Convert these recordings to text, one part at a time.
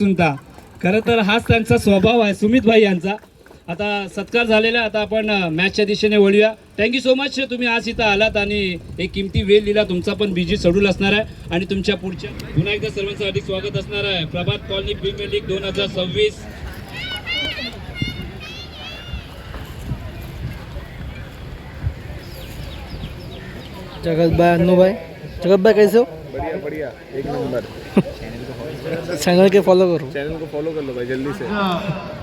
सुनता खरं तर हाच त्यांचा स्वभाव आहे सुमित भाई यांचा. आता सत्कार झालेला, आता आपण मॅचच्या दिशेने वळूया. थँक्यू सो मच, तुम्ही आज इथं आलात आणि एक किमती वेळ दिला. तुमचा पण बिझी शेड्यूल असणार आहे आणि तुमच्या पुढच्या पुन्हा एकदा सर्वांचं अधिक स्वागत असणार आहे प्रभात कॉलनी प्रीमियर लीग 2026. जगत भाई अन्नू भाई, जगत भाई कैसे हो? बढ़िया बढ़िया एक नंबर. चैनल के फॉलो करो, चॅनल को फॉलो कर लो भाई जल्दी से.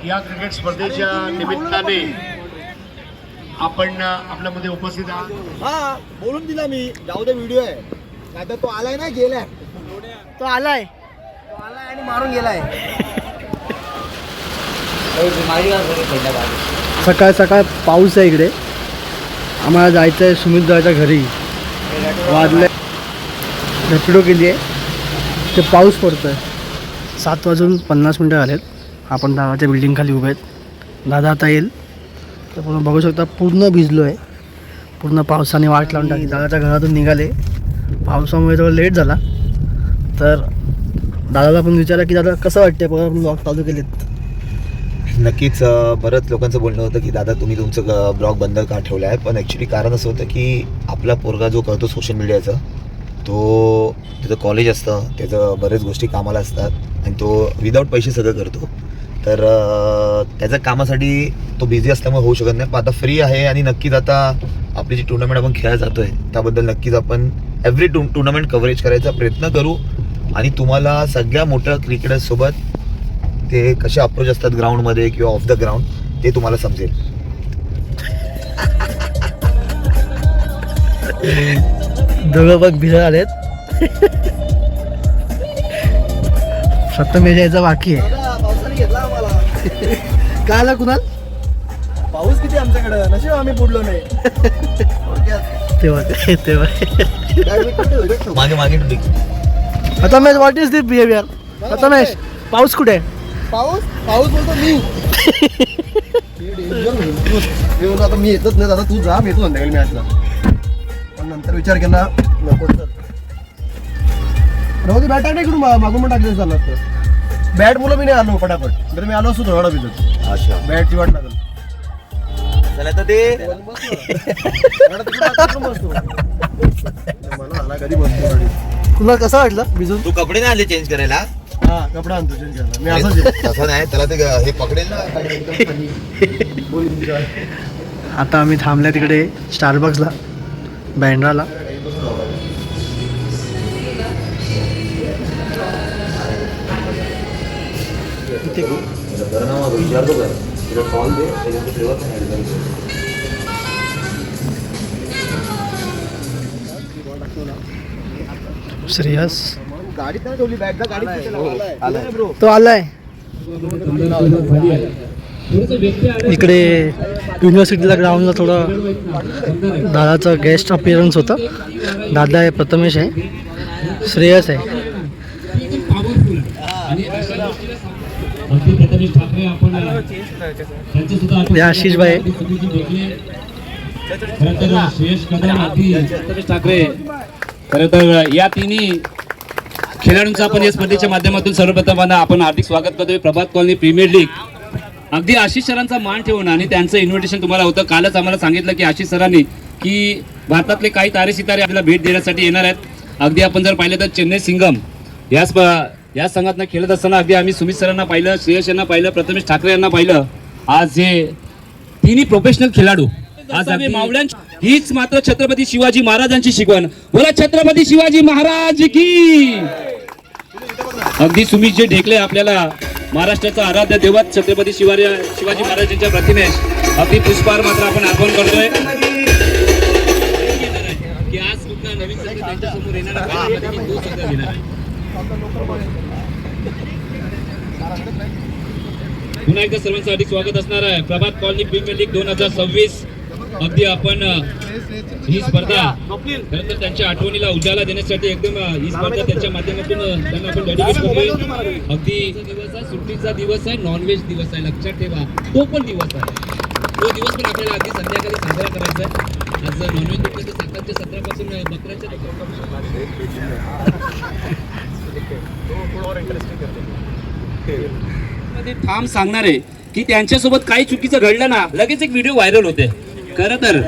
या क्रिकेट स्पर्धेच्या निमित्ताने आपण आपल्यामध्ये उपस्थित आहात. हा बोलून दिला मी, जाऊ दे व्हिडिओ आहे. नाहीतर तो आलाय ना, गेलाय. तो आलाय आणि मारून गेलाय. सकाळ सकाळ पाऊस आहे इकडे. आम्हाला जायचं आहे सुमित दाच्या घरी. वाजले रॅपिडो केली आहे, ते पाऊस पडतो आहे. 7:50 झालेत. आपण दादाच्या बिल्डिंग खाली उभे आहेत. दादा आता येईल. तर पूर्ण बघू शकता, पूर्ण भिजलो आहे. पूर्ण पावसाने वाट लावून टाकली. दादाच्या घरातून निघाले, पावसामुळे थोडा लेट झाला. तर दादाला पण विचारा की दादा कसं वाटते बघा ब्लॉग चालू केलेत. नक्कीच बरंच लोकांचं बोलणं होतं की दादा तुम्ही तुमचं ब्लॉग बंद का ठेवला आहे. पण ॲक्च्युली कारण असं होतं की आपला पोरगा जो करतो सोशल मीडियाचं, तो त्याचं कॉलेज असतं, त्याचं बरेच गोष्टी कामाला असतात आणि तो विदाऊट पैसे सगळं करतो. तर त्याच्या कामासाठी तो बिझी असल्यामुळे होऊ शकत नाही. पण आता फ्री आहे आणि नक्कीच आता आपली जी टुर्नामेंट आपण खेळायला जातो आहे त्याबद्दल नक्कीच आपण एव्हरी टुर्नामेंट कव्हरेज करायचा प्रयत्न करू आणि तुम्हाला सगळ्या मोठ्या क्रिकेटर्ससोबत ते कसे अप्रोच असतात ग्राउंडमध्ये किंवा ऑफ द ग्राउंड ते तुम्हाला समजेल. दोघं बघ भिजत आलेत. सप्तमेश यायचा बाकी आहे. पावसाने घेतला आम्हाला. काय आला कुणाल? पाऊस किती आमच्याकडं, नशीब आम्ही बुडलो नाही. तेव्हा मागे मागे आता match, what is this behaviour? आता मॅच पाऊस कुठे आहे? पाऊस पाऊस बोलतो मी. आता मी येतच नाही. आता तू जा, मी येतो संध्याकाळी मॅचला. पण नंतर विचार केला नको. राहू बॅट टाक इकडून, मागून पण टाकले झालं असतं. बॅट मुलं मी नाही आलो फटाफट. जर मी आलो असतो थोडा भिजत. अच्छा बॅटची वाट लागल. चला तर ते कधी बसतो गाडी. कुणाल कसं वाटलं भिजून? तू कपडे नाही आले चेंज करायला? हा कपडा आणतो चेंज करायला. मी असंच तसं नाही, त्याला ते हे पकडेल ना. आता आम्ही थांबल्या तिकडे स्टारबक्सला, बँड्राला. श्रेयस गाडीत नाही ठेवली बॅग. गाडीत ब्रो. तो आलाय इकडे युनिव्हर्सिटीला ग्राउंडला. थोडं दादाचं गेस्ट अपिअरन्स होतं. दादा आहे, प्रथमेश आहे, श्रेयस आहे. हे आशिष भाई आहे. ठाकरे. खरं तर या तिन्ही खेळाडूंचं आपण या स्पर्धेच्या माध्यमातून सर्वप्रथम आपण हार्दिक स्वागत करतोय प्रभात कॉलनी प्रीमियर लीग. अगदी आशिष सरांचा मान ठेवून आणि त्यांचं इन्व्हिटेशन तुम्हाला होतं. कालच आम्हाला सांगितलं की आशिष सरांनी की भारतातले काही तारे सितारे आपल्याला भेट देण्यासाठी येणार आहेत. अगदी आपण जर पाहिलं तर चेन्नई सिंघम या संघातनं खेळत असताना अगदी आम्ही सुमित सरांना पाहिलं, श्रेयस यांना पाहिलं, प्रथमेश ठाकरे यांना पाहिलं. आज हे तिन्ही प्रोफेशनल खेळाडू आज आम्ही मावळ्यांची हीच मात्र छत्रपती शिवाजी महाराजांची शिकवण. बोला छत्रपती शिवाजी महाराज की. अगदी सुमित जे ढेकले आपल्याला महाराष्ट्राचा आराध्य दैवत छत्रपती शिवाजी महाराजांच्या प्रतिमेस अगदी पुष्पहार मात्र आपण अर्पण करतोय की आज कुठला नवीन संघ त्यांच्यासमोर येणार आहे. पुन्हा एकदा सर्वांचं अधिक स्वागत असणार आहे प्रभात कॉलनी प्रीमियर लीग 2026. अगदी आपण ही स्पर्धा खरं तर त्यांच्या आठवणीला उजाला देण्यासाठी एकदम ही स्पर्धा त्यांच्या माध्यमातून त्यांना आपण डेडिकेट करतोय. अगदी दिवस आहे, सुट्टीचा दिवस आहे, नॉनव्हेज दिवस आहे, लक्षात ठेवा. तो पण दिवस आहे. तो दिवस पण आपल्याला अगदी संध्याकाळी साजरा करायचा आहे. आज नॉनव्हेज दुपारच्या सकाळच्या 17 पासून बकऱ्याच्या मध्ये ठाम सांगणार आहे की त्यांच्यासोबत काही चुकीचं घडलं ना लगेच एक व्हिडिओ व्हायरल होते. खरं तर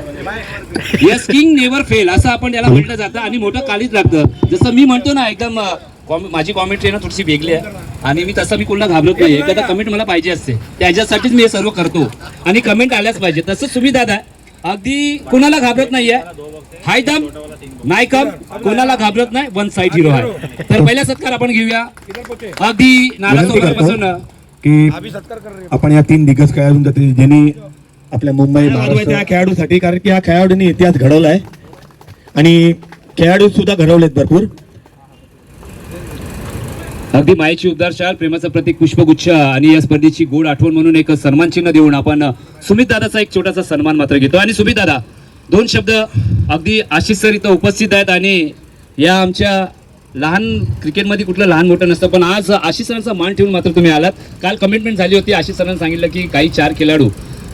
यस किंग नेव्हर फेल असं आपण त्याला म्हटलं जातं आणि मोठं कालीच लागतं. जसं मी म्हणतो ना एकदम माझी कॉमेंट्री ना थोडीशी वेगळी आहे आणि मी कोणाला घाबरत नाही. एखादा कमेंट मला पाहिजे असते त्याच्यासाठीच मी हे सर्व करतो आणि कमेंट आल्याच पाहिजे. तसं सुमी दादा अगदी कोणाला घाबरत नाहीये. हाय दम नाही कम कोणाला घाबरत नाही. वन साइड हिरो आहे. तर पहिला सत्कार आपण घेऊया अगदी नारायण की आपण या 3 दिग्गज खेळाडूंचा ज्यांनी आपल्या मुंबई महाराष्ट्र या खेळाडूसाठी, कारण की या खेळाडूंनी इतिहास घडवलाय आणि खेळाडू सुद्धा घडवलेत भरपूर. अगदी मायेची उबदार शाल, प्रेमाचं प्रतीक पुष्पगुच्छ आणि या स्पर्धेची गोड आठवण म्हणून एक सन्मान चिन्ह देऊन आपण सुमित दादाचा एक छोटासा सन्मान मात्र घेतो. आणि सुमित दादा 2 शब्द. अगदी आशिष सर इथं उपस्थित आहेत आणि या आमच्या लहान क्रिकेटमध्ये कुठलं लहान मोठं नसतं पण आज आशिष सरांचा मान ठेवून मात्र तुम्ही आलात. काल कमिटमेंट झाली होती. आशिष सरांनी सांगितलं की काही 4 खेळाडू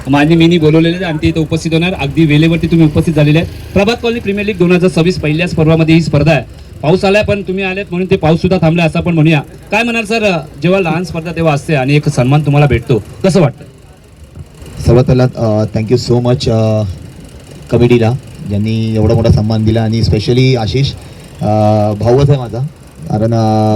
माझी मीनी बोलवलेले आणि ते इथं उपस्थित होणार. अगदी वेळेवरती तुम्ही उपस्थित झालेले आहेत. प्रभात कॉलनी प्रीमियर लीग 2026 पहिल्याच पर्वामध्ये ही स्पर्धा आहे. पाऊस आलाय पण तुम्ही आलेत म्हणून ते पाऊस सुद्धा थांबलाय असं आपण म्हणूया. काय म्हणाल सर, जेव्हा लहान स्पर्धा तेव्हा असते आणि एक सन्मान तुम्हाला भेटतो कसं वाटतं? सर्वात पहिला थँक्यू सो मच कमिटीला ज्यांनी एवढा मोठा सन्मान दिला आणि स्पेशली आशिष भाऊच आहे माझा, कारण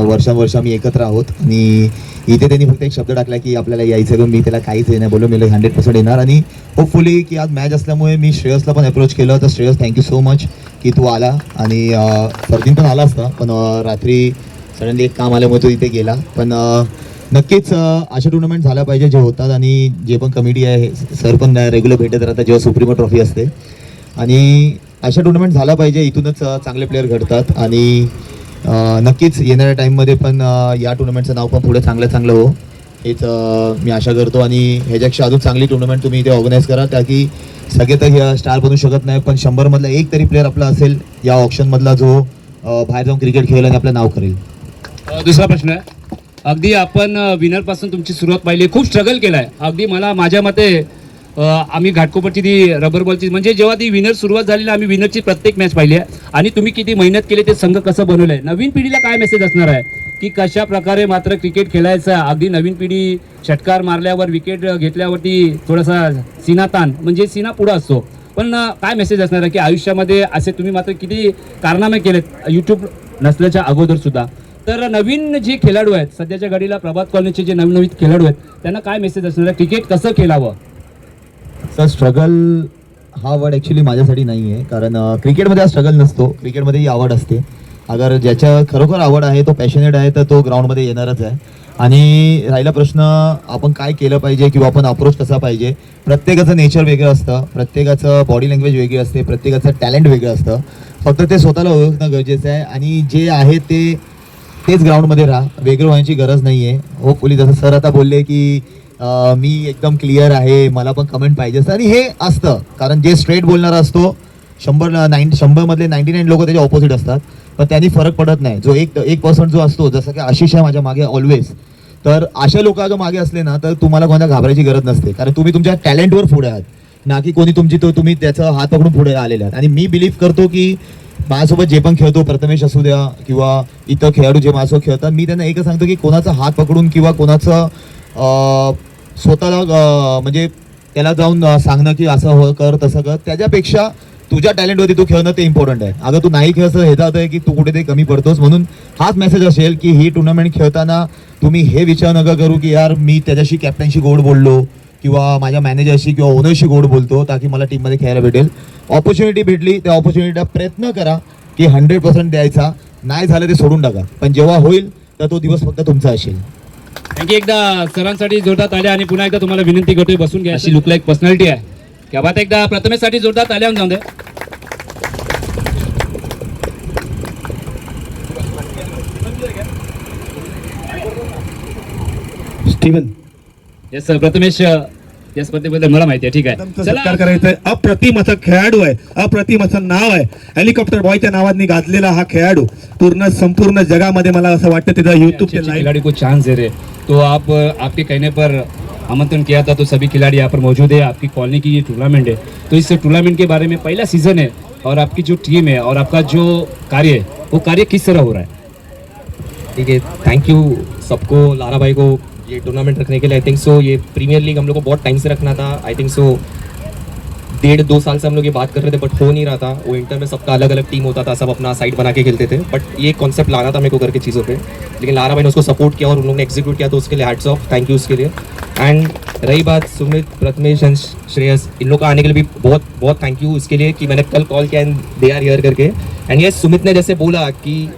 वर्षानुवर्ष आम्ही एकत्र आहोत आणि इथे त्यांनी फक्त एक शब्द टाकला की आपल्याला यायचं आहे. मी त्याला काहीच नाही बोललो, मी 100% येणार आणि होपफुली की आज मॅच असल्यामुळे मी श्रेयसला पण अप्रोच केलं. तर श्रेयस थँक्यू सो मच की तू आला आणि फर्दीन पण आला असता पण रात्री सडनली एक काम आल्यामुळे तो इथे गेला. पण नक्कीच अशा टुर्नामेंट झाल्या पाहिजे जे होतात आणि जे पण कमिटी आहे सर पण रेग्युलर भेटत राहतात जेव्हा सुप्रीमो ट्रॉफी असते आणि अशा टुर्नामेंट झाला पाहिजे. इथूनच चांगले प्लेअर घडतात आणि नक्कीच येणाऱ्या टाईममध्ये पण या टुर्नामेंटचं नाव पण पुढे चांगलं हो हेच मी आशा करतो आणि ह्याच्यापेक्षा अजून चांगली टुर्नामेंट तुम्ही इथे ऑर्गनाईज करा ताकी सगळे तर स्टार बनू शकत नाही पण 100मधला एक तरी प्लेअर आपला असेल या ऑप्शनमधला जो बाहेर जाऊन क्रिकेट खेळेल आणि आपलं नाव करेल. दुसरा प्रश्न आहे. अगदी आपण विनर पासून तुमची सुरुवात पाहिली, खूप स्ट्रगल केलाय. अगदी माझ्या मते आम्ही घाटकोपरची ती रबर बॉलची म्हणजे जेव्हा ती विनर सुरुवात झाली ना आम्ही विनरची प्रत्येक मॅच पाहिली आहे आणि तुम्ही किती मेहनत केली ते संघ कसं बनवलंय. नवीन पिढीला काय मेसेज असणार आहे की कशा प्रकारे मात्र क्रिकेट खेळायचं. अगदी नवीन पिढी षटकार मारल्यावर विकेट घेतल्यावरती थोडासा सीना ताण म्हणजे सीना पुढं असतो पण काय मेसेज असणार आहे की आयुष्यामध्ये असे तुम्ही मात्र किती कारनामे केलेत यूट्यूब नसल्याच्या अगोदर सुद्धा. तर नवीन जे खेळाडू आहेत सध्याच्या घडीला प्रभात कॉलनीचे जे नवीन खेळाडू आहेत त्यांना काय मेसेज असणार आहे क्रिकेट कसं खेळावं? सर स्ट्रगल हा वर्ड ॲक्च्युली माझ्यासाठी नाही आहे कारण क्रिकेटमध्ये हा स्ट्रगल नसतो. क्रिकेटमध्ये ही आवड असते. अगर ज्याच्या खरोखर आवड आहे तो पॅशनेट आहे तर तो ग्राउंडमध्ये येणारच आहे. आणि राहिला प्रश्न आपण काय केलं पाहिजे किंवा आपण अप्रोच कसा पाहिजे. प्रत्येकाचं नेचर वेगळं असतं, प्रत्येकाचं बॉडी लँग्वेज वेगळी असते, प्रत्येकाचं टॅलेंट वेगळं असतं. फक्त ते स्वतःला ओळखणं गरजेचं आहे आणि जे आहे तेच ग्राउंडमध्ये राहा. वेगळं व्हायची गरज नाही आहे. होपफुली जसं सर आता बोलले की मी एकदम क्लिअर आहे, मला पण कमेंट पाहिजे असतं आणि हे असतं कारण जे स्ट्रेट बोलणारा असतो 100मधले 99 लोक त्याच्या ऑपोजिट असतात पण त्यांनी फरक पडत नाही. जो 1% जो असतो जसं की आशिष आहे माझ्या मागे ऑलवेज, तर अशा लोकांच्या मागे असले ना तर तुम्हाला कोणत्या घाबरायची गरज नसते कारण तुम्ही तुमच्या टॅलेंटवर पुढे आहात ना की कोणी तुम्ही त्याचा हात पकडून पुढे आलेले आहात. आणि मी बिलीव्ह करतो की माझ्यासोबत जे पण खेळतो प्रथमेश असू द्या किंवा इतर खेळाडू जे माझ्यासोबत खेळतात मी त्यांना एकच सांगतो की कोणाचा हात पकडून किंवा कोणाचं स्वतःला म्हणजे त्याला जाऊन सांगणं की असं हो कर तसं कर त्याच्यापेक्षा तुझ्या टॅलेंटवरती तू खेळणं ते इम्पॉर्टंट आहे. अगं तू नाही खेळतं हे जात आहे की तू कुठेतरी कमी पडतोस. म्हणून हाच मेसेज असेल की ही टुर्नामेंट खेळताना तुम्ही हे विचार नका करू की यार मी त्याच्याशी कॅप्टनशी गोड बोललो किंवा माझ्या मॅनेजरशी किंवा ओनरशी गोड बोलतो ताकी मला टीममध्ये खेळायला भेटेल. ऑपॉर्च्युनिटी भेटली त्या ऑपॉर्च्युनिटीचा प्रयत्न करा की 100% द्यायचा. नाही झालं ते सोडून टाका पण जेव्हा होईल तर तो दिवस फक्त तुमचा असेल. थँक्यू. एकदा सरांसाठी जोरदार आले आणि पुन्हा एकदा तुम्हाला विनंती करतोय बसून घ्या. अशी लुकलाईक पर्सनॅलिटी आहे क्या बात. एकदा प्रथमेशसाठी जोरदार आल्यावर जाऊन दे. Steven yes sir. प्रथमेश या स्पर्धेबद्दल मला माहिती आहे. ठीक आहे सत्कार करायचा आहे. अप्रतिम असा खेळाडू आहे, अप्रतिम असं नाव आहे. हेलिकॉप्टर बॉयच्या नावाने गाजलेला हा खेळाडू संपूर्ण जगामध्ये मला असं वाटतं त्याचा यूट्यूब खिलाड़ी को चांस दे रहे तो आप आपके कहने पर आमंत्रण किया था तो सभी खिलाड़ी यहाँ पर मौजूद है. आपकी कॉलोनी की ये टूर्नामेंट है तो इस टूर्नामेंट के बारे में पहला सीजन है और आपकी जो टीम है और आपका जो कार्य है वो कार्य किस तरह हो रहा है? ठीक है, थैंक यू सबको, लारा भाई को ये टूर्नामेंट रखने के लिए। आई थिंक सो ये प्रीमियर लीग हम लोग को बहुत टाइम से रखना था। आई थिंक सो 1.5-2 साल से हम लोग ये बात कर रहे थे, बट हो नहीं रहा था। वो इंटर में सबका अलग अलग टीम होता था, सब अपना साइड बना के खेलते थे, बट ये कॉन्सेप्ट लाना था मेरे को करके चीज़ों पे। लेकिन लारा भाई ने उसको सपोर्ट किया और उन लोगों ने एग्जीक्यूट किया, तो उसके लिए हैट्स ऑफ, थैंक यू उसके लिए। एंड रही बात सुमित, प्रथमेश एंड श्रेयस, इन लोग का आने के लिए भी बहुत बहुत थैंक यू इसके लिए कि मैंने कल कॉल किया एंड दे आर हियर करके। एंड ये सुमित ने जैसे बोला कि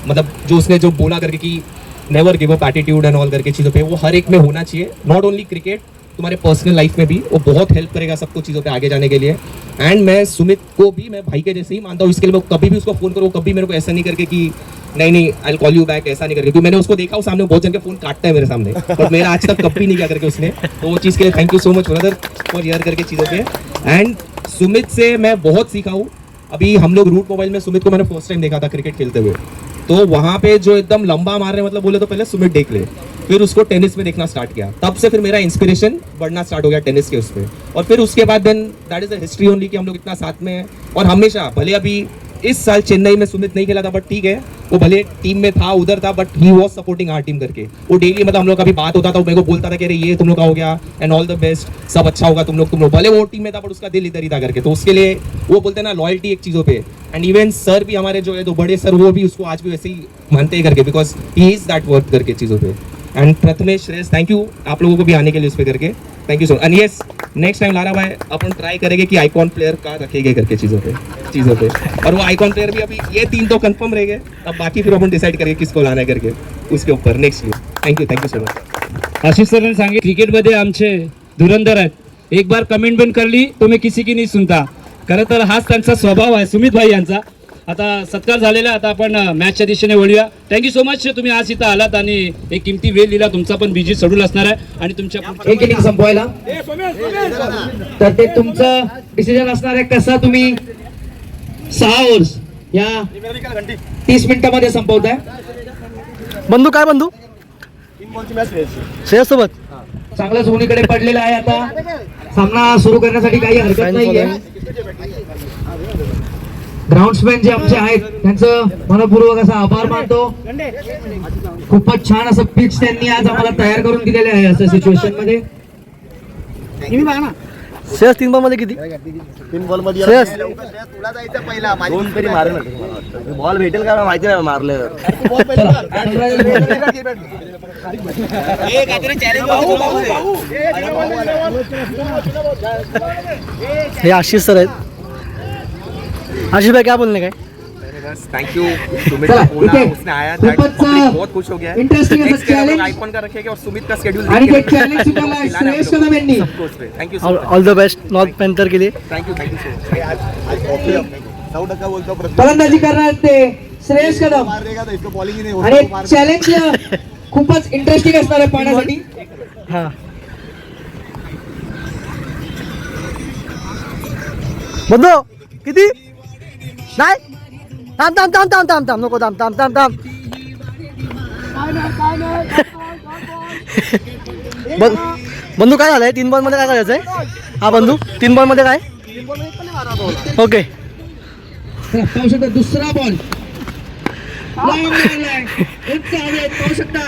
मतलब जो उसने जो बोला करके कि never give up attitude end all करके चीज़ों पे, वो हर एक में होना चाहिए, नॉट ओनली क्रिकेट, तुम्हारे पर्सनल लाइफ में भी वो बहुत हेल्प करेगा सबको चीज़ों पे आगे जाने के लिए। एंड मैं सुमित को भी मैं भाई के जैसे ही मानता हूँ, इसके लिए मैं कभी भी उसको फ़ोन करूँ, कभी मेरे को ऐसा नहीं करके कि नहीं I will call you back, ऐसा नहीं करके, क्योंकि मैंने उसको देखा, उस सामने बहुत जन के फ़ोन काटता है मेरे सामने, बट मेरा आज तक कभी नहीं किया करके उसने, तो वो चीज़ के लिए thank you so much brother for here करके चीज़ों पे। एंड सुमित से मैं बहुत सीखा हूँ। अभी हम लोग रूट मोबाइल में सुमित को मैंने फर्स्ट टाइम देखा था क्रिकेट खेलते हुए, तो वहाँ पे जो एकदम लंबा मार रहे मतलब बोले तो पहले सुमित देख ले, फिर उसको टेनिस में देखना स्टार्ट किया, तब से फिर मेरा इंस्पिरेशन बढ़ना स्टार्ट हो गया टेनिस के उस पर। और फिर उसके बाद then that is the history only कि हम लोग इतना साथ में हैं। और हमेशा भले अभी इस साल चेन्नई में सुमित नहीं खेला था, बट ठीक है, वो भले टीम में था, उधर था, but he was supporting our team करके। वो डेली मतलब हम लोग का भी बात होता था, वो मेरे को बोलता था कि अरे ये तुम लोग का हो गया एंड ऑल द बेस्ट, सब अच्छा होगा तुम लोग भले वो टीम में था, बट उसका दिल इधर ही था करके। तो उसके लिए वो बोलते हैं ना लॉयल्टी एक चीज़ों पे। एंड इवन सर भी हमारे जो है दो बड़े सर, वो भी उसको आज भी वैसे ही मानते ही करके, because he is that worth करके चीज़ों पे। And Prathamesh, Shreyas, thank you आप लोगों को भी आने के लिए उस पर करके, thank you so much. End yes, next time Lara भाई अपन ट्राई करेंगे कि आइकॉन प्लेयर का रखेंगे करके चीज़ों पे। और वो आइकॉन प्लेयर भी अभी ये 3 तो कंफर्म रहेंगे, अब बाकी फिर अपन डिसाइड करेंगे किसको लाना है करके उसके ऊपर next year. Thank you so much. Ashish सरांनी सांगितले क्रिकेटमध्ये आमचे धुरंधर आहेत, एक बार कमेंट बंद करली तो मी किसी की नाही सुनता। खरं तर हाच त्यांचा स्वभाव आहे सुमित भाई यांचा। आता सत्कार झालेला, आता आपण मॅचच्या दिशेने वळूया। थँक्यू सो मच, तुम्ही आज इथं आलात आणि एक किमती वेळ दिला, तुमचा पण बिजी शेड्यूल असणार आहे आणि तुमच्या एक इनिंग संपवायला, तर ते तुमचं डिसिजन असणार आहे कसं तुम्ही 6 ओव्हर्स या 30 मिनिटांमध्ये संपवताय। बंधू काय बंधू श्रेयस सोबत चांगलं सोनीकडे पडलेलं आहे, आता सामना सुरू करण्यासाठी काही हरकत नाहीये। ग्राउंड्समॅन जे आमचे आहेत त्यांचं मनपूर्वक असा आभार मानतो। खूपच छान असं पिच त्यांनी आज आम्हाला तयार करून दिलेले आहे अशा सिच्युएशन मध्ये। श्रेयस 3 बॉल मध्ये किती? 3 बॉल मध्ये श्रेयस तुला जायचं पहिला, 2 तरी मारलं, बॉल भेटेल का माहिती नाही मारलं। हे आशिष सर आहेत। आशीष भाई क्या बोलने का है? थैंक यू सुमित चला, का बोला, इथे उसने आया था, खूपच बहुत खुश हो गया है। इंटरेस्टिंग असं नेक्स्ट ईयर हम लोग challenge आइकॉन का रखेंगे और सुमित का शेड्यूल आणि ते चॅलेंज तुम्हाला श्रेयस कदम यांनी thank you so much, all the best North Panther के लिए। Thank you so much. 100% बोलतो फलंदाजी करणार ते श्रेयस कदम मारेगा तो इसको बॉलिंग ही नहीं आणि होती। चॅलेंज खूपच इंटरेस्टिंग असणार आहे पाहण्यासाठी। हाँ बंधू किती? नाही थांब नको थांब। बंधू काय झालंय 3 बॉल मध्ये काय करायचंय? हा बंधू 3 बॉल मध्ये काय? ओके पाहू शकता दुसरा बॉल पाहू शकता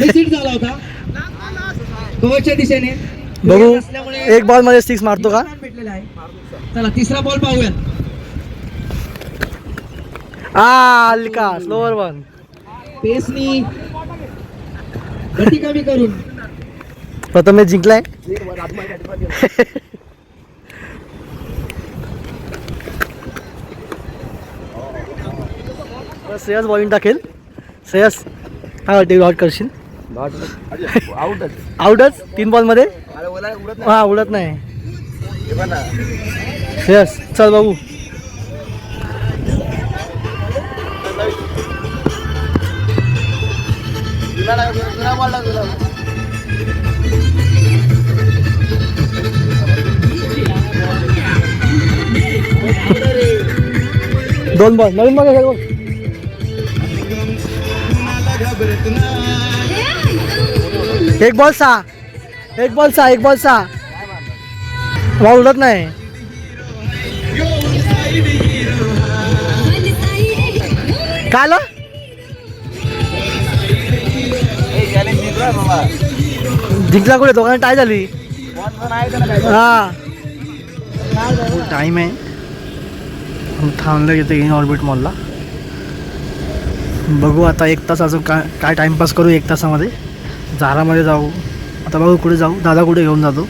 मिसिट झाला होता कव्हरच्या दिशेने। बघू 1 बॉल मध्ये 6 मारतो का? भेटलेला आहे। चला तिसरा बॉल पाहूया। लिका स्लोअर वन पेसनी गती कमी करून प्रथमेश जिंकलाय। श्रेयस बॉलिंग टाकेल। श्रेयस काय वाटते आउट करशील? आउटच 3 बॉल मध्ये? हा उडत नाही। श्रेयस चल बघू। दोन बॉल नवीन बॉल खेळ। 1 बॉल 6 बॉल उडत नाही। काय आलं? जिंकला कुठे दोघांना टाय झाली हा टाईम आहे थांबलं येतं इन ऑर्बिट मॉलला. बघू आता 1 तास अजून काय टाईमपास करू 1 तासामध्ये. झारामध्ये जाऊ आता बघू कुठे जाऊ. दादा कुठे घेऊन जातो.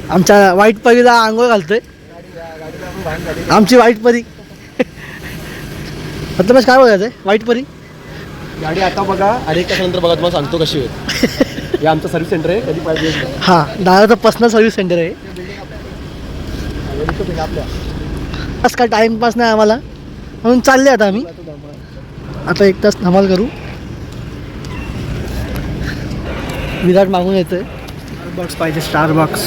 आमच्या वाईट परीला आंघोळ घालतोय. आमची वाईट परी मतलब काय बोलायचं आहे वाईट परी. गाडी आता बघा आणि 1 तासानंतर बघा तुम्हाला सांगतो कशी होईल. हे आमचं सर्व्हिस सेंटर आहे कधी पाहिजे. हां दादाचं पर्सनल सर्व्हिस सेंटर आहे. आज काय टाईमपास नाही आम्हाला म्हणून चालले आता आम्ही. आता 1 तास धमाल करू. विराट मागून येतोय स्टारबक्स पाहिजे. स्टारबक्स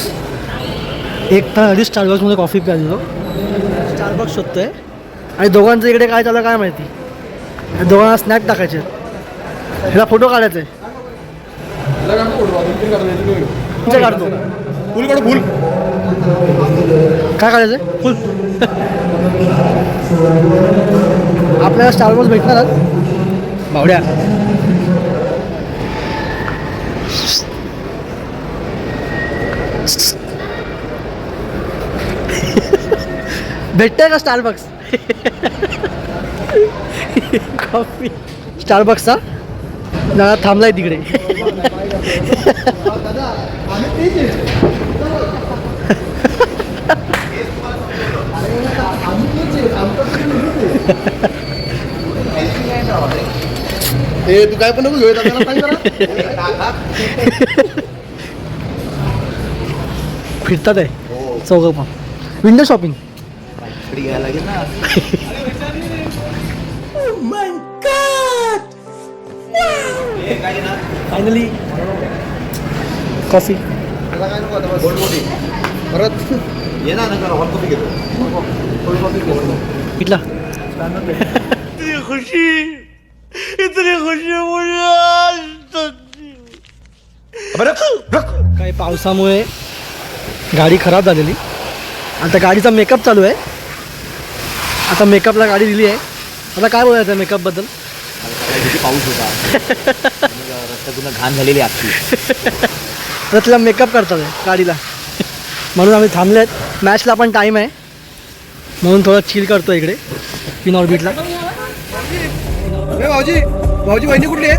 1 तास आधी स्टारबक्समध्ये कॉफी प्यायलो. स्टारबक्स शोधतोय आणि दोघांचं इकडे काय चाललं काय माहिती. दोघांना स्नॅक टाकायचे. ह्याला फोटो काढायचे. काढतो फुल काढू फुल. काय काढायचं फुल. आपल्याला स्टारबक्स भेटणार आज भावड्या. भेटतंय का स्टारबक्स कॉफी. स्टारबक्सचा दादा थांबलाय तिकडे. ए तू काय पण नको घेऊ. फिरतात आहे चौघं पण. Window shopping finally coffee. परत ये ना हॉट कॉफी घेतो. इथला काही पावसामुळे गाडी खराब झालेली. आता गाडीचा मेकअप चालू आहे. आता मेकअपला गाडी दिली आहे. आता काय बोलायचं आहे मेकअपबद्दल. पाऊस होता रस्त्यातून घाण झालेली आजची. तर तिला मेकअप करतात आहे गाडीला म्हणून आम्ही थांबले आहेत. मॅचला पण टाईम आहे म्हणून थोडं चिल करतो इकडे इन ऑर्बिटला. भाऊजी भाऊजी वहिनी कुठली आहे.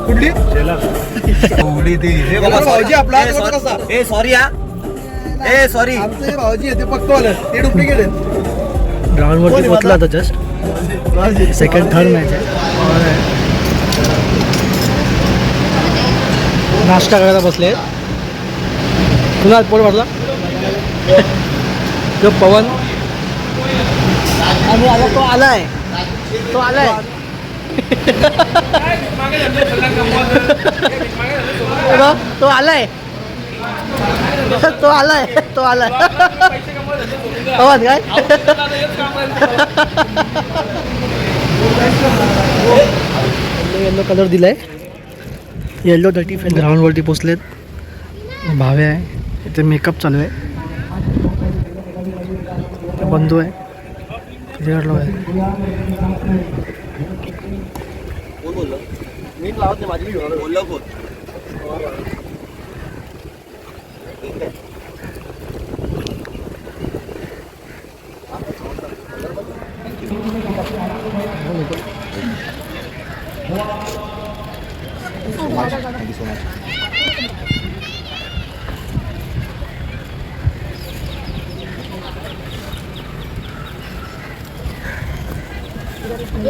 कुठली भाऊजी आपला कसा. ए सॉरी या ए सॉरी आमचे भाऊजी आहे ते पक्क वाले ते डुप्लिकेट आहेत. ग्राउंडवरती पोचला आता जस्ट. सेकंड थर्ड मॅच आहे. नाश्ता करायला बसले आहेत. पुन्हा पोट भरला जो पवन आणि आला तो आलाय. तो आलाय तो आलाय. तो आलाय. तो आलाय पवन काय. येल्लो कलर दिलाय. येल्लो 35 ग्राउंडवरती पोचलेत. भावे आहे इथे मेकअप चालू आहे. बंधू आहे तिकडलो आहे. मी लावत नाही माझी बोललो कोण.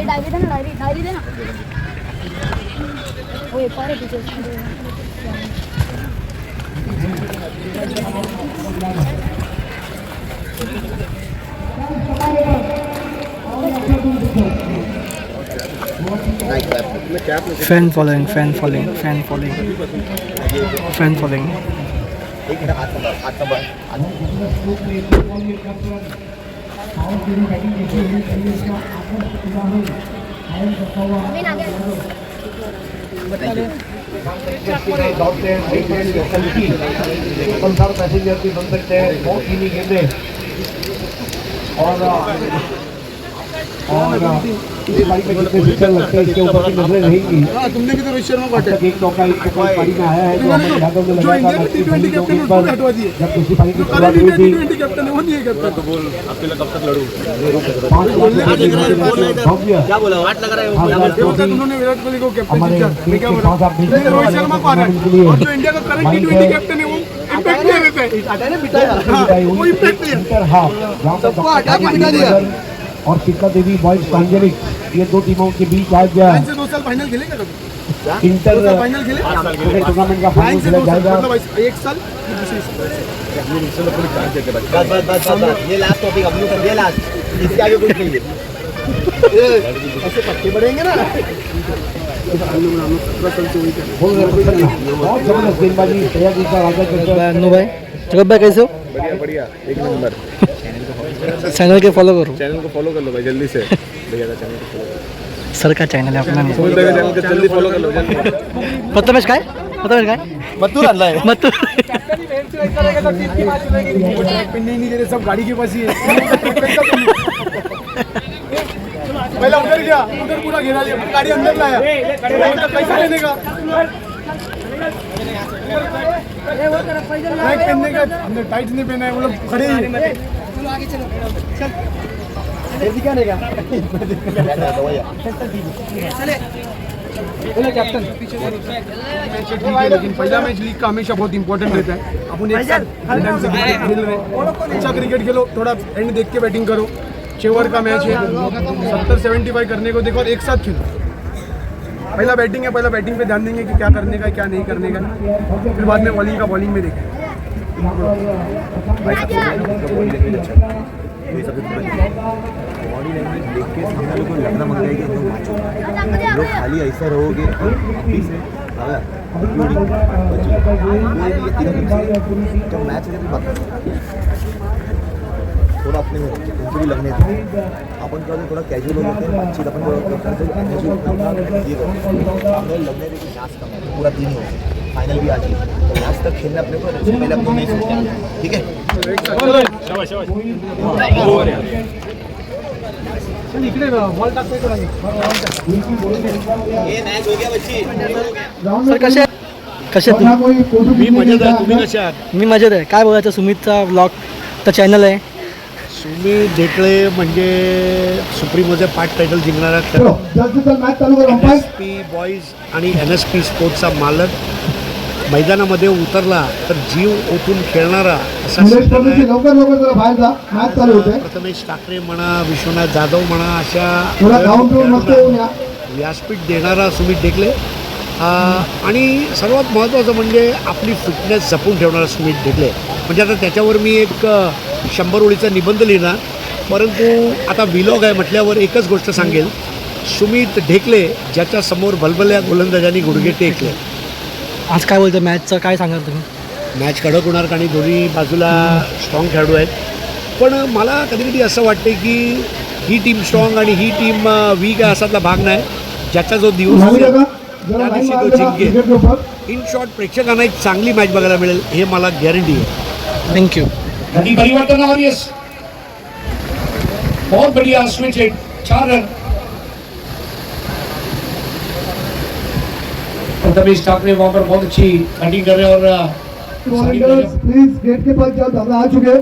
डायरी दे ना. डायरी दे ना. वो एक और है पीछे. Fan following fan following fan following fan following. Passenger की बन सकते हैं बहुत ही नहीं गिरने और और इस पारी में कितने सिक्सर लगते हैं इसके ऊपर की नजरें रहेंगी। तुमने भी तो रोहित शर्मा को हटाया। एक मौका इसको कोई पारी में आया है तो अमन यादव ने जो लगाया इंडिया था के टी20 कैप्टन उसको भी हटवा दिए। जब दूसरी पारी की जो शुरुआत करंट हुई इंडिया थी टी20 कैप्टन है वो नहीं है कैप्टन। तो बोल अकेला कब तक लड़ूं? 5 भव्य क्या बोला वाट लग रहा है ये होता है उन्होंने विराट कोहली को कैप्टन हमारे किया। मैं क्या बोल रहा हूं? लेकिन रोहित शर्मा को हटाया और जो इंडिया का करंट टी20 कैप्टन है वो इम्पैक्ट नहीं देता है। हटाया ना बिठाया। वो इम्पैक्ट नहीं है। इंटर हाफ जहाँ पर सबको हटा के बिठा दिया। और चिक्का देवी बॉयज ट्रांजेलिक ये दो टीमों के बीच आज 2 साल फाइनल खेलेगा कभी? इंटर फाइनल खेले? टूर्नामेंट का फाइनल खेला 2 साल जाएगा। मतलब 1 साल दूसरी बस ये लास्ट टॉपिक हम लोग कर दिया लास्ट, इसके आगे कुछ नहीं है। ऐसे पक्के बढ़ेंगे ना। बहुत जबरदस्त गेंदबाजी सयाजी का राजा करता अन्नू भाई जगत भाई कैसे हो? बढ़िया बढ़िया एक नंबर। चैनल के फॉलो करो। चैनल को फॉलो कर लो भाई जल्दी से। भैया का चैनल को फॉलो सर का चॅनल आहे आपला सुमित भाई का चैनल को जल्दी फॉलो कर लो जल्दी। प्रथमेश काय मत्तूर आणला है। मत पिन्नी नहीं दे रहे सब गाड़ी के पास ही है। पहला उधर गया उधर पूरा घेरा लिया गाड़ी अंदर लाया तो कैसा लेने का बैग पहनने का हमने टाइट नहीं पहना है वो लोग खड़े ही जल्दी क्या लेगा कैप्टन लेकिन पहला मैच लीग का हमेशा बहुत इंपॉर्टेंट रहता है। अपन एक साथ टाइम से क्रिकेट खेल रहे हैं। अच्छा क्रिकेट खेलो थोड़ा एंड देख के बैटिंग करो। 6 ओवर का मैच है 70-75 करने को देखो और एक साथ खेलो। पहला बैटिंग है पहला बैटिंग पे ध्यान देंगे कि क्या करने का क्या नहीं करने का फिर बाद में बॉलिंग का बॉलिंग में देखें। बॉडी लैंग्वेज देख के सामने वाले को लगना मत जाएगी एकदम मैच लोग खाली ऐसा रहोगे अभी से जब मैच है बात थोड़ा अपने उनको भी लगने अपन क्या थोड़ा कैजुअल हो जाते हैं बातचीत अपन ये लगने दें कि मैच कम है पूरा दिन हो फाइनल भी आ गई तो मैच तक खेलना अपने को पहले अपने नहीं सोचते ठीक है। इकडे बॉल टाकतोय तो ये मैच हो गया बच्ची सर कसे कसे मी मजेत आहे, तुम्ही कसे आहात? मी मजेत आहे. काय बोलायचं सुमितचा ब्लॉगचा चॅनल आहे. सुमित ढेकळे म्हणजे सुप्रीमोचे 5 टायटल जिंकणारा NSP बॉईज आणि NSP स्पोर्ट्सचा मालक मैदानामध्ये उतरला तर जीव ओतून खेळणारा असा प्रथमेश ठाकरे म्हणा विश्वनाथ जाधव म्हणा अशा व्यासपीठ देणारा सुमित ढेकळे आणि सर्वात महत्त्वाचं म्हणजे आपली फिटनेस जपून ठेवणारा सुमित ढेकळे. म्हणजे आता त्याच्यावर मी एक 100 ओळीचा निबंध लिहिणार परंतु आता व्लॉग आहे म्हटल्यावर एकच गोष्ट सांगेल सुमित ढेकळे ज्याच्या समोर भलभल्या गोलंदाजांनी गुडघे टेकले. आज काय बोलतो मॅचचं काय सांगाल तुम्ही? मॅच कडक होणार आणि दोन्ही बाजूला स्ट्रॉंग खेळाडू आहेत पण मला कधी कधी असं वाटते की ही टीम स्ट्रॉंग आणि ही टीम वीक आहे असातला भाग नाही. ज्याचा जो दिवस असेल त्या दिवशी तो जिंकेल. इन शॉर्ट प्रेक्षकांना एक चांगली मॅच बघायला मिळेल हे मला गॅरंटी आहे. थँक्यू. परिवर्तन और ये बहुत बढ़िया switch hit 4 run. Prathamesh Thackeray वहाँ पर बहुत अच्छी बैटिंग कर रहे हैं और प्लीज गेट के पास जाओ दादा आ चुके.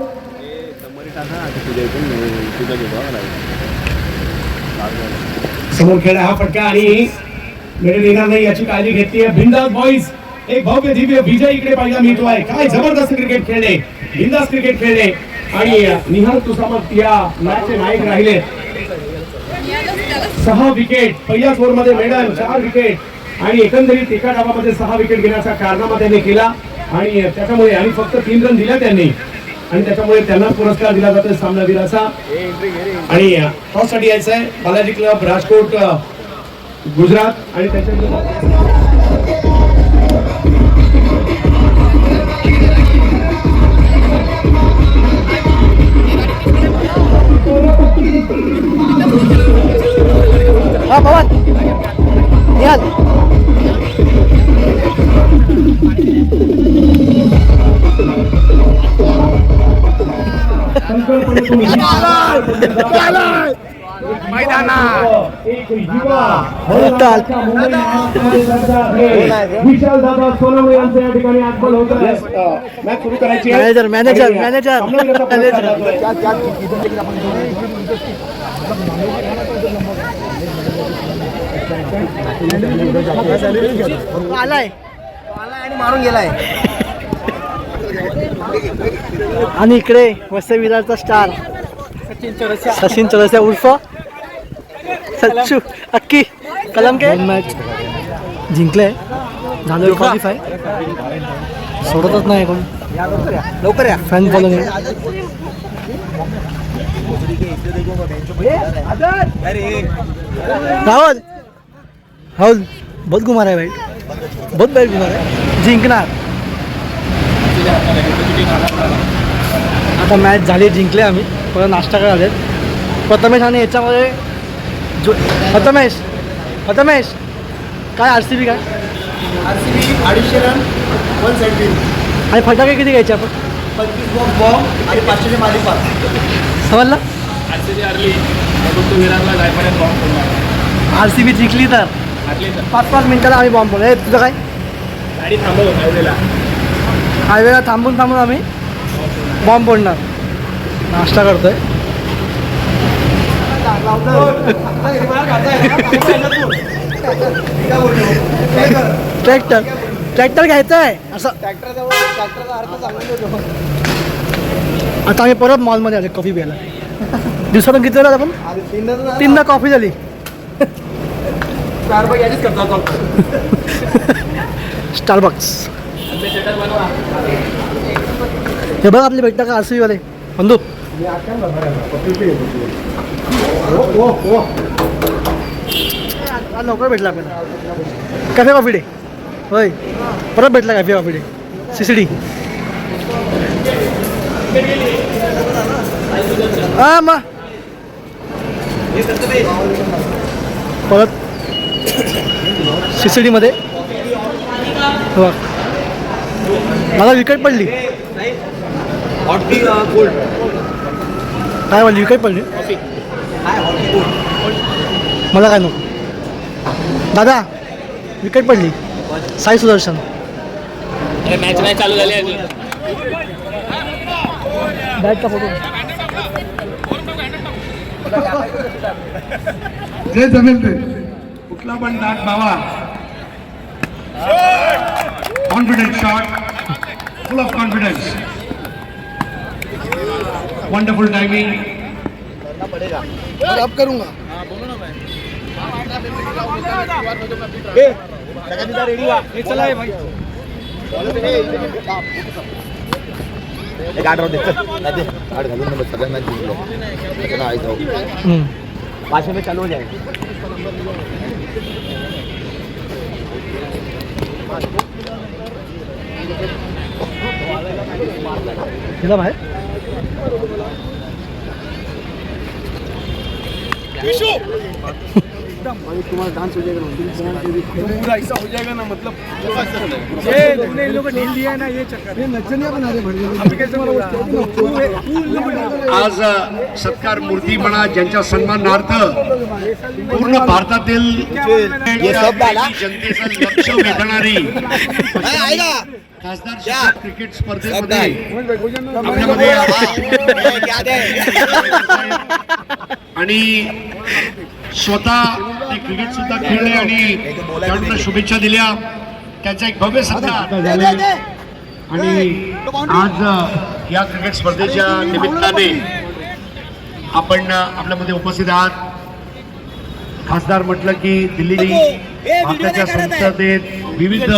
समोर खेळ हा फटका आणि मिळून येणार नाही याची काळजी घेतली आहे बिंदास बॉईज. एक भव्य दिव्य विजय इकडे पाहिला मिळतो आहे. काय जबरदस्त क्रिकेट खेळले बिंदास क्रिकेट खेळले आणि निहाल तुसामत या मॅचचे नायक राहिले. 6 विकेट पहिल्याच ओव्हरमध्ये मेडल 4 विकेट आणि एकंदरीत एका डावामध्ये 6 विकेट घेण्याचा कारनामा त्यांनी केला आणि त्याच्यामुळे आणि फक्त 3 रन दिल्या त्यांनी आणि त्याच्यामुळे त्यांना पुरस्कार दिला जातो सामनावीराचा. आणि टॉससाठी यायचं आहे बालाजी क्लब राजकोट गुजरात आणि त्याच्या हा पवन निहाल मैदान एक युवा विशाल दादा सोनवणे यांचं या ठिकाणी आगमन होत आहे. मॅच सुरू करायची आहे. मॅनेजर आलाय आणि मारून गेलाय. आणि इकडे वसई विरारचा स्टार सचिन चौरसिया उर्फ सच्चू अक्की कलंके. मॅच जिंकले, झालं क्वालिफाय. सोडतच नाही कोण. लवकर या फॅन फॉलोइंग. राहुल राहुल बहुत घुमा है भाई, बहुत बैठ घुमा है. जिंकणार. आता मॅच झाली, जिंकले आम्ही. परत नाश्ता करायला आलेत प्रथमेश. आणि याच्यामध्ये जो प्रथमेश काय RCB काय RCB 250 रन 170. आणि फटाके किती घ्यायचे आपण? 25 बॉम्ब आणि 500 मालिका. समजलं? RCB जिंकली तर 5-5 मिनिटाला आम्ही बॉम्ब फोडला. तुझं काय? गाडी थांबव हायवेला थांबून आम्ही बॉम्ब फोडणार. नाश्ता करतोय. ट्रॅक्टर घ्यायचं आहे असं. आता आम्ही परत मॉलमध्ये आले कॉफी प्यायला. दिवसातून किती वेळा आपण? तीनदा कॉफी झाली. स्टारबक्स. हे बघ आपले भेटता का RCB वाले बंधू. लवकर भेटला आपल्याला कॅफे कॉफी डे. होय, परत भेटला कॅफे कॉफी डे CCD. हां मग परत CCD मध्ये बघ. मला विकेट पडली. काय म्हणली? विकेट पडली. मला काय नको दादा. विकेट पडली. साई सुदर्शन. मॅच नाही चालू झाली अजून. बॅटचा फोटो. जे जमेल ते कुठला पण डाक बाबा. Confidence shot, full of confidence. Wonderful timing. अब करूंगा. पाचशे में चालू हो जाएगा. तिला बाहेर. तुम्हारा डांस हो जाएगा पूरा ऐसा हो जाएगा ना. मतलब ये तुमने इन लोगों को ढील दिया है ना, ये चक्कर. ये नचनिया बना रहे भड़के. आज सत्कार मूर्ती म्हणा ज्यांच्या सन्मानार्थ पूर्ण भारतातील जनतेचं लक्ष वेधणारी खासदार क्रिकेट स्पर्धेमध्ये आपल्यामध्ये आणि स्वतः ते क्रिकेट सुद्धा खेळले आणि खेळाडूंना शुभेच्छा दिल्या. त्यांचा एक भव्य सत्कार झाला. आणि आज या क्रिकेट स्पर्धेच्या निमित्ताने आपण आपल्यामध्ये उपस्थित आहात. खासदार म्हटलं की दिल्ली भारताच्या संसदेत विविध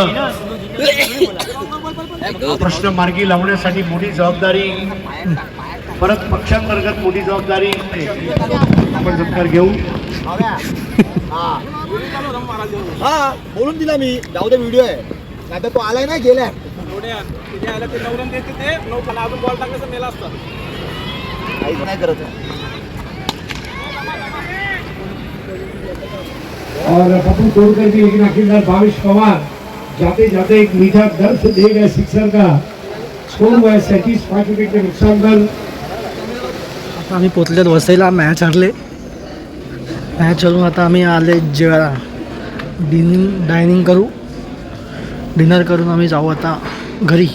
प्रश्न मार्गी लावण्यासाठी मोठी जबाबदारी, परत पक्षांतर्गत मोठी जबाबदारी आपण सत्कार घेऊ. हा बोलून दिला मी. जाऊ दे, व्हिडिओ आहे. नाही तर तो आलाय ना, गेलाय. काहीच नाही करत. और पप्पू तोड़कर भी लेकिन आखिरकार भावेश पवार जाते जाते एक मीठा दर्द दे गए सिक्सर का. स्कोर हुआ है 37 विकेट के नुकसान पर. आता आम्ही पोचलेत वसईला. मॅच हरले. मॅच करून आता आम्ही आले जेवायला. डायनिंग करू, डिनर करून आम्ही जाऊ आता घरी.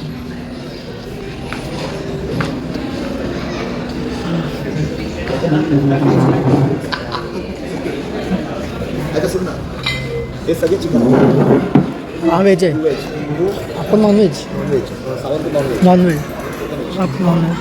हे सगळे चिकन हा व्हेज आहे, आपण नॉनव्हेज. नॉनव्हेज आपण नॉनव्हेज.